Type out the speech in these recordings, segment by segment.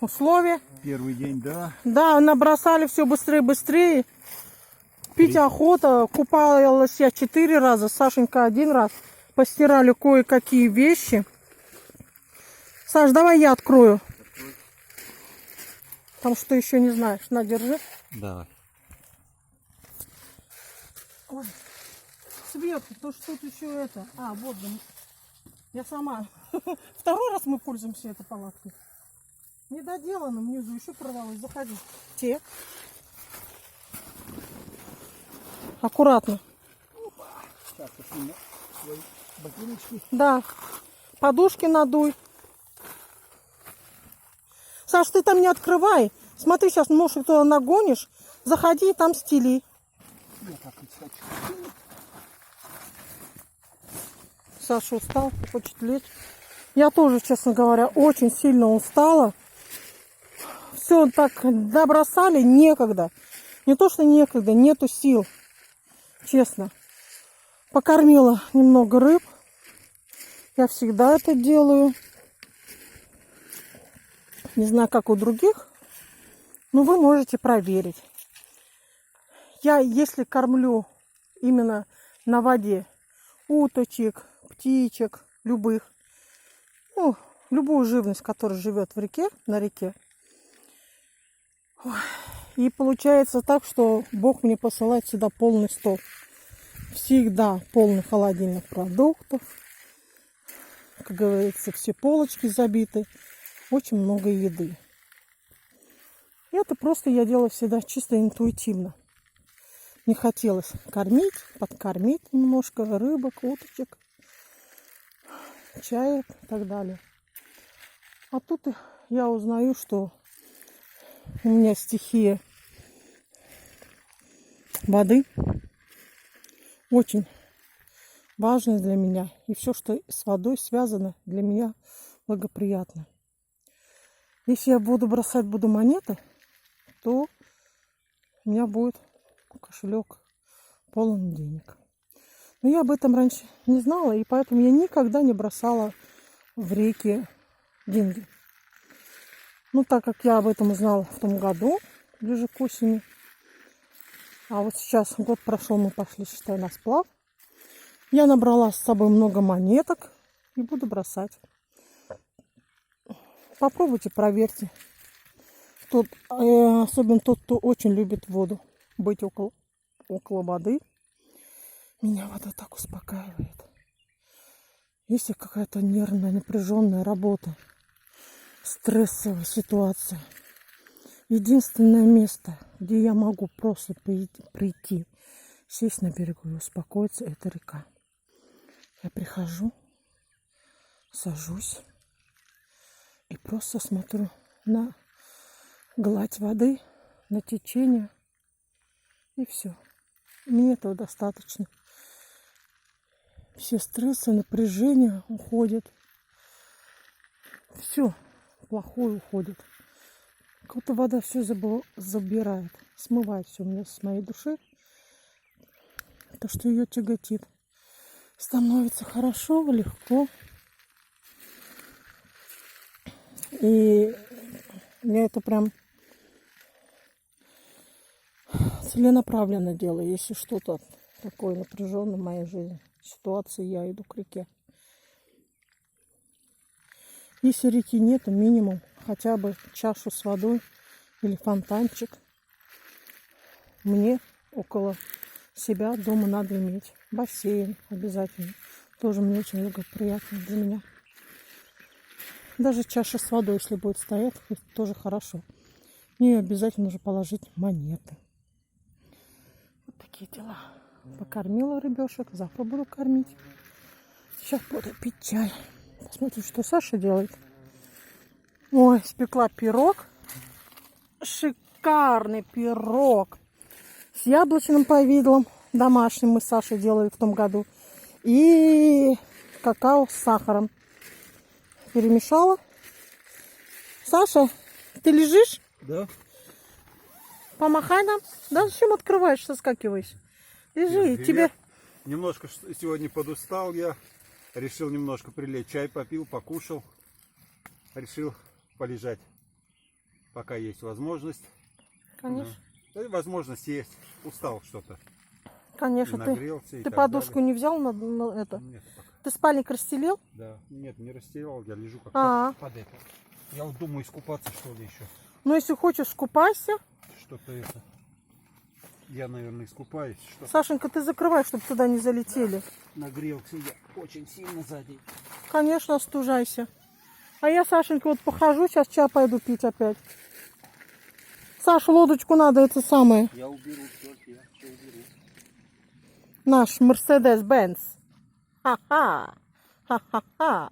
условия. Первый день, да. Да, набросали все быстрее, быстрее. Пить охота. Купалась я 4 раза, Сашенька 1 раз. Постирали кое-какие вещи. Саш, давай я открою. Там что еще не знаешь. На, держи. Давай. Ой, сверху, то что тут еще это. А, вот, да. Я сама. Второй раз мы пользуемся этой палаткой. Недоделано внизу, еще порвалось. Заходи. Те. Аккуратно. Так, посмотрим свои ботиночки. Да. Подушки надуй. Саш, ты там не открывай. Смотри, сейчас, может, туда нагонишь. Заходи и там стели. Я так и хочу. Саша устал, хочет лечь. Я тоже, честно говоря, очень сильно устала. Все так добросали, некогда. Не то, что некогда, нету сил. Честно. Покормила немного рыб. Я всегда это делаю. Не знаю, как у других, но вы можете проверить. Я, если кормлю именно на воде уточек, птичек, любых, ну, любую живность, которая живет в реке, на реке. И получается так, что Бог мне посылает сюда полный стол. Всегда полный холодильник продуктов. Как говорится, все полочки забиты. Очень много еды. И это просто я делаю всегда чисто интуитивно. Не хотелось кормить, подкормить немножко рыбок, уточек, чаек и так далее. А тут я узнаю, что у меня стихия воды очень важная для меня. И все, что с водой связано, для меня благоприятно. Если я буду бросать монеты, то у меня будет кошелек полон денег. Но я об этом раньше не знала, и поэтому я никогда не бросала в реки деньги. Ну, так как я об этом узнала в том году, ближе к осени. А вот сейчас год прошел, мы пошли, считай, на сплав. Я набрала с собой много монеток и буду бросать. Попробуйте, проверьте. Особенно тот, кто очень любит воду, быть около воды. Меня вода так успокаивает. Если какая-то нервная, напряженная работа, стрессовая ситуация, единственное место, где я могу просто прийти, сесть на берегу и успокоиться, это река. Я прихожу, сажусь и просто смотрю на гладь воды, на течение, и все. Мне этого достаточно. Все стрессы, напряжение уходят. Все плохое уходит. Как будто вода все забирает, смывает все у меня с моей души. То, что ее тяготит. Становится хорошо, легко. И я это прям целенаправленно делаю. Если что-то такое напряженное в моей жизни, ситуации, я иду к реке. Если реки нету, минимум хотя бы чашу с водой или фонтанчик мне около себя дома надо иметь. Бассейн обязательно. Тоже мне очень благоприятно для меня. Даже чаша с водой, если будет стоять, тоже хорошо. В нее обязательно нужно положить монеты. Вот такие дела. Покормила рыбешек, завтра буду кормить. Сейчас буду пить чай. Посмотрим, что Саша делает. Ой, спекла пирог. Шикарный пирог. С яблочным повидлом. Домашним мы с Сашей делали в том году. И какао с сахаром. Перемешала. Саша, ты лежишь? Да. Помахай нам. Да зачем открываешь, соскакиваешь? Лежи, тебе... Немножко сегодня подустал я. Решил немножко прилечь. Чай попил, покушал. Решил полежать. пока есть возможность. Конечно. Да и возможность есть. Устал что-то. Конечно, И нагрелся, и ты так подушку далее. не взял на это? Нет пока. Ты спальник расстелил? Да. Нет, не расстилал, я лежу как А. под это. Я вот думаю, искупаться что ли еще. Ну, если хочешь, купайся. Что-то это. Я, наверное, искупаюсь. Что Сашенька, ты закрывай, чтобы туда не залетели. нагрелся я очень сильно сзади. Конечно, остужайся. А я, Сашенька, вот похожу, сейчас чай пойду пить опять. Саш, лодочку надо, это самое. Я уберу все, я все уберу. Наш Мерседес-Бенц. Ха-ха. Ха-ха-ха.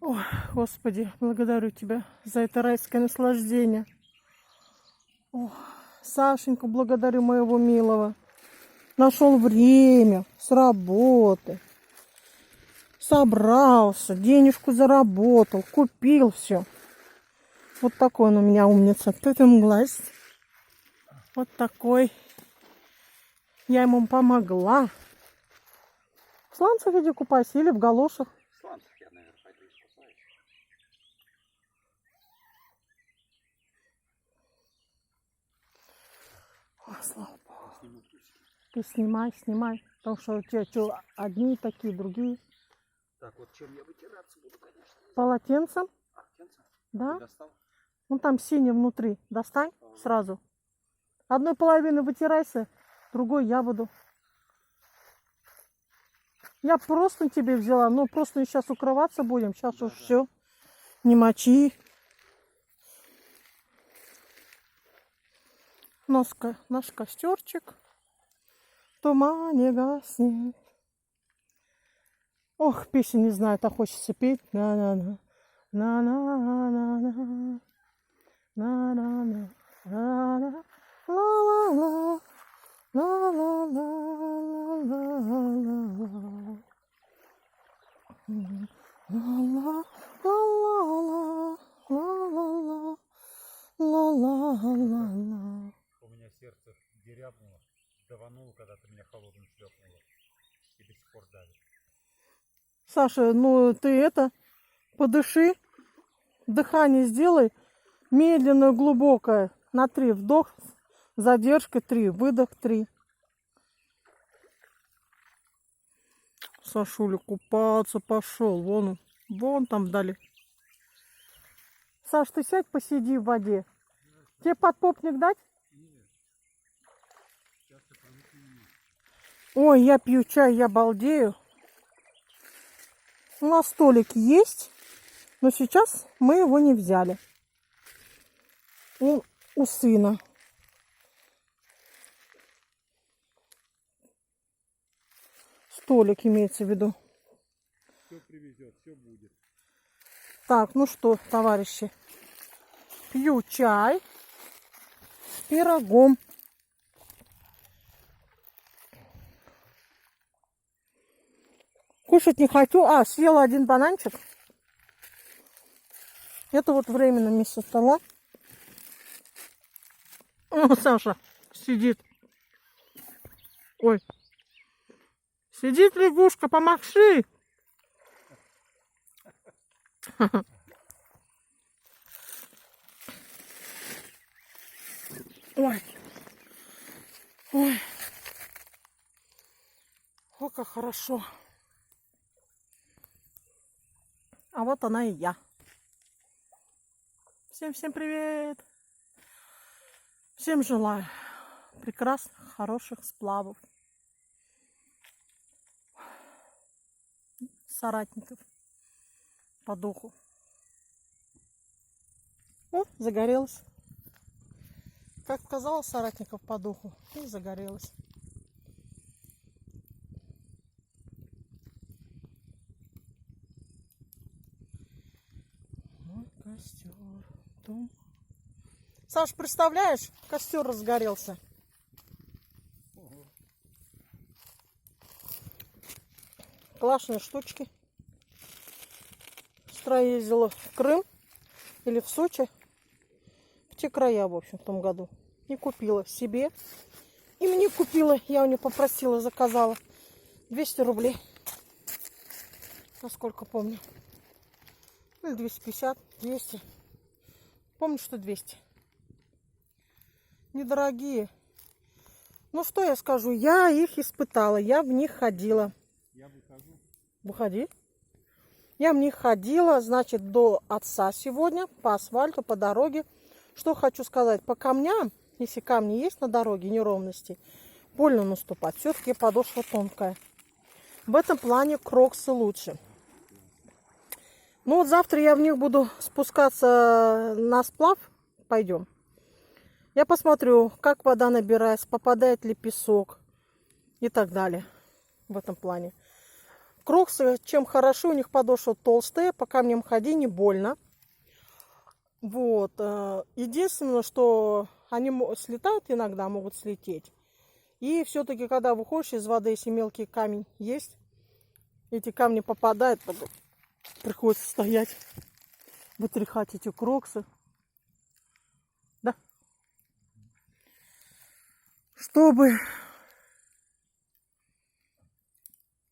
Ой, Господи, благодарю Тебя за это райское наслаждение. Ох, Сашеньку благодарю моего милого. Нашел время с работы. Собрался, денежку заработал, купил все. Вот такой он у меня умница. Кто там глаз? Вот такой. Я ему помогла. В сланцах иди купайся или в галошах. В сланцах я, наверное, пойду искупаюсь. Ой, слава Богу. Ты снимай. Потому что у тебя что, одни такие, другие. Так, вот чем я вытираться буду, конечно. Полотенцем? Полотенце? Да? Ты достал? Вон там синий внутри. Достань сразу. Одной половины вытирайся, другой я буду. Я просто тебе взяла, но просто сейчас укрываться будем. Сейчас уж все. Не мочи. Наш костерчик в тумане гаснет. Ох, песен не знаю, так хочется петь. На-на-на. На-на-на-на. На-на-на. На-на. Ла-ла-ла. Ла-ла-ла-ла-ла-ла. Ла-ла. Ла-ла-ла. Ла-ла-ла. Ла-ла-ла-ла. У меня сердце дерябнуло, давануло, когда ты меня холодным шлепнула. И до сих пор давит. Саша, ну ты это, подыши, дыхание сделай, медленное, глубокое, на 3 вдох, задержка 3, выдох 3. Сашуля купаться пошел, вон там вдали. Саш, ты сядь, посиди в воде. Тебе подпопник дать? Ой, я пью чай, я балдею. У нас столик есть, но сейчас мы его не взяли. Он у сына. Столик имеется в виду. Все привезет, все будет. Так, ну что, товарищи, пью чай с пирогом. Кушать не хочу. Съела один бананчик. Это вот временно вместо стола. О, Саша сидит. Ой. Сидит лягушка, помахши. Ой. Ой. О, как хорошо. А вот она и я. Всем привет. Всем желаю прекрасных, хороших сплавов. Соратников по духу. О, загорелась. Как сказала, соратников по духу. И загорелась. Мой костер. Дом. Саш, представляешь, костер разгорелся. Классные штучки. С утра ездила в Крым или в Сочи. В те края, в общем, в том году. И купила себе. И мне купила, я у нее попросила, заказала 200 рублей. Насколько помню. Или 250, 200. Помню, что 200. Недорогие. Ну, что я скажу? Я их испытала. Я в них ходила. Я выхожу. Выходи. Я в них ходила, значит, до отца сегодня. По асфальту, по дороге. Что хочу сказать. По камням, если камни есть на дороге, неровности, больно наступать. Все-таки подошва тонкая. В этом плане кроксы лучше. Ну вот завтра я в них буду спускаться на сплав. Пойдем. Я посмотрю, как вода набирается, попадает ли песок и так далее. В этом плане. Кроксы, чем хорошо, у них подошва толстая, по камням ходи не больно. Вот. Единственное, что они слетают иногда, могут слететь. И все-таки, когда выходишь из воды, если мелкий камень есть, эти камни попадают, потом приходится стоять, вытряхать эти кроксы. Да. Чтобы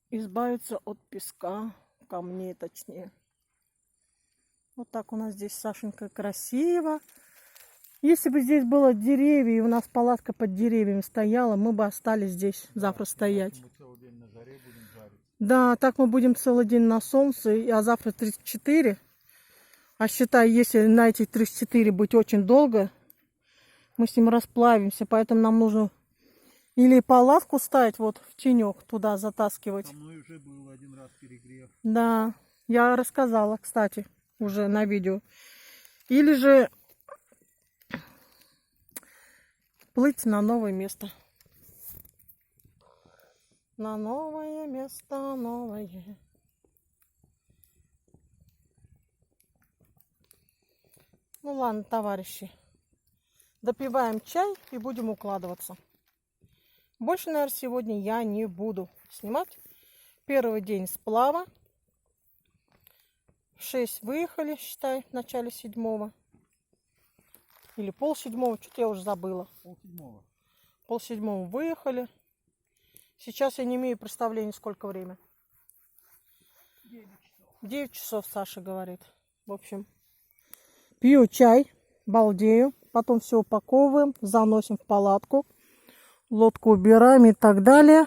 избавиться от песка, камней точнее. Вот так у нас здесь, Сашенька, красиво. Если бы здесь было деревья, и у нас палатка под деревьями стояла, мы бы остались здесь завтра стоять. Мы целый день на заре будем жарить. Да, так мы будем целый день на солнце, а завтра 34. А считай, если на этих 34 быть очень долго, мы с ним расплавимся. Поэтому нам нужно или палатку ставить вот в тенек, туда затаскивать. Со мной уже был один раз перегрев. Да, я рассказала, кстати, уже на видео. Или же плыть на новое место. На новое место, новое. Ну ладно, товарищи. Допиваем чай и будем укладываться. Больше, наверное, сегодня я не буду снимать. Первый день сплава. В 6 выехали, считай, в начале 7-го. Или пол-7-го, что-то я уже забыла. Пол-7. Пол-7-го выехали. Сейчас я не имею представления, сколько время. 9 часов. 9 часов, Саша говорит. В общем, пью чай, балдею. Потом все упаковываем, заносим в палатку. Лодку убираем и так далее.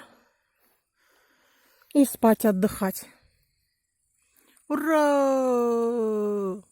И спать, отдыхать. Ура!